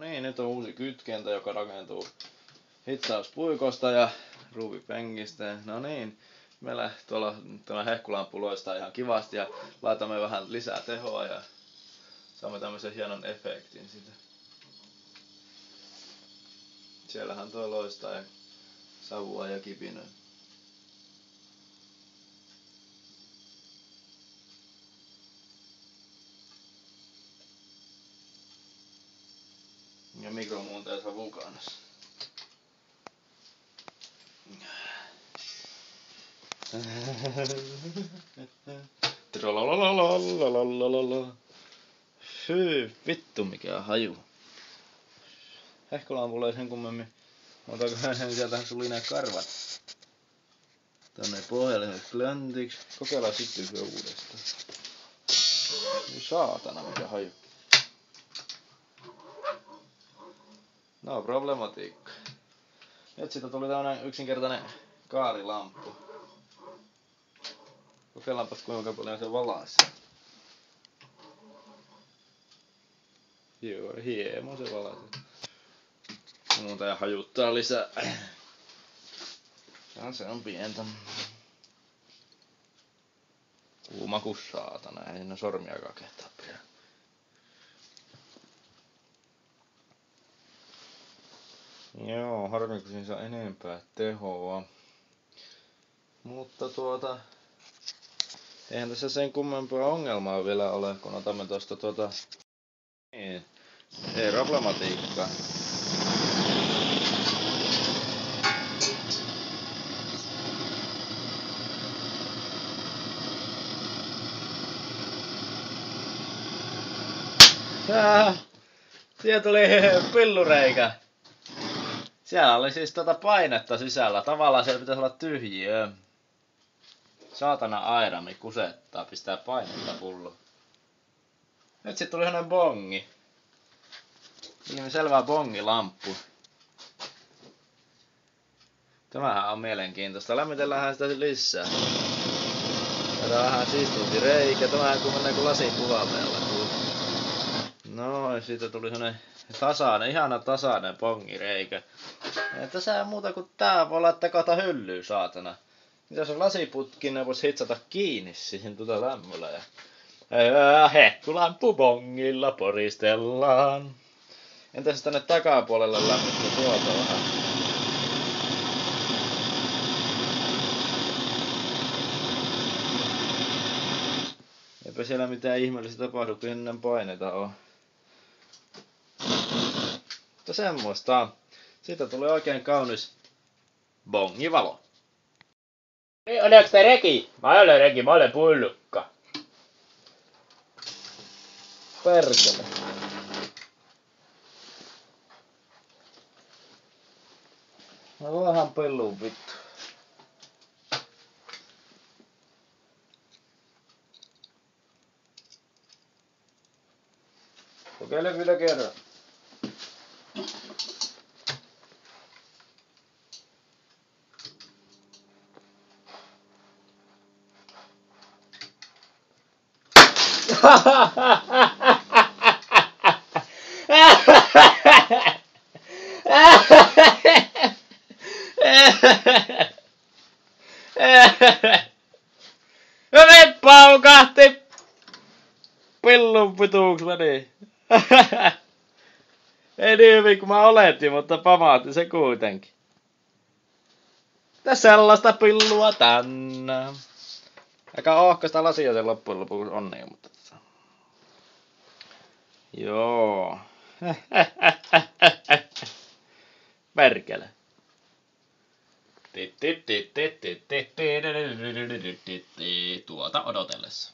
Niin, nyt on uusi kytkentä, joka rakentuu hitsauspuikosta ja ruuvipenkistä. No niin, meillä tuolla hehkulamppu loistaa ihan kivasti ja laitamme vähän lisää tehoa ja saamme tämmöisen hienon efektin siitä. Siellähän tuo loistaa ja savua ja kipinöi. Ja mikromuuntaja savu kanssa. Hyy, vittu mikä haju. Hehkulampulla ei sen kummemmin. Otetaanko sieltähän suli nää karvat tänne pohjalle klöntiksi. Kokeillaan sitten uudestaan. Saatana mikä haju. No problematiikka. Nyt siitä tuli tämmönen yksinkertainen kaarilamppu. Kokeillaanpas kuinka paljon se valaisee. Joo, hieman se valaisee. Muuta ja hajuttaa lisää. Se on pientä. Kuuma kuin saatana, ei ne sormiakaan kehtaa pidä. Joo, harmi kun siinä saa enempää tehoa. Mutta eihän tässä sen kummempaa ongelmaa vielä ole, kun otamme tosta niin, ei problematiikkaa. Siellä tuli pillureikä. Siellä oli siis painetta sisällä. Tavallaan siellä pitäisi olla tyhjiö. Saatana airami kusettaa, pistää painetta pulloon. Nyt sit tuli hänen bongi. Ilmiselvää bongilamppu. Tämähän on mielenkiintoista. Lämmitelläänhän sitä lisää. Tää on vähän siistumpi reikä. Tämähän kun menee kuin lasin kuvameella. No, siitä tuli sellainen tasainen, ihana tasainen bongireikä. Ei tässä muuta kuin tää voi laittaa kahta hyllyä saatana. Jos on lasiputki, ne vois hitsata kiinni siihen lämmöllä. Ja hehkulamppu bongilla poristellaan. Entäs tänne takapuolelle lämmittää tuolta vähän? Eipä siellä mitään ihmeellistä tapahdu, kun ennen paineita on. Mutta semmoista. Siitä tuli oikein kaunis bongivalo. Oliko te reki? Mä olen reki, mä olen pullukka. Perkele. No vähän pelluun vittu. Kokeile vielä kerran. No niin paukahti! Pillun pituuks meni. Ei niin hyvin kuin mä oletin, mutta pamahti se kuitenkin. Tässä sellaista pillua tänään. Aika ohkaista lasia se loppujen lopuksi on niin, mutta joo. Perkele. Tuota odotellessa.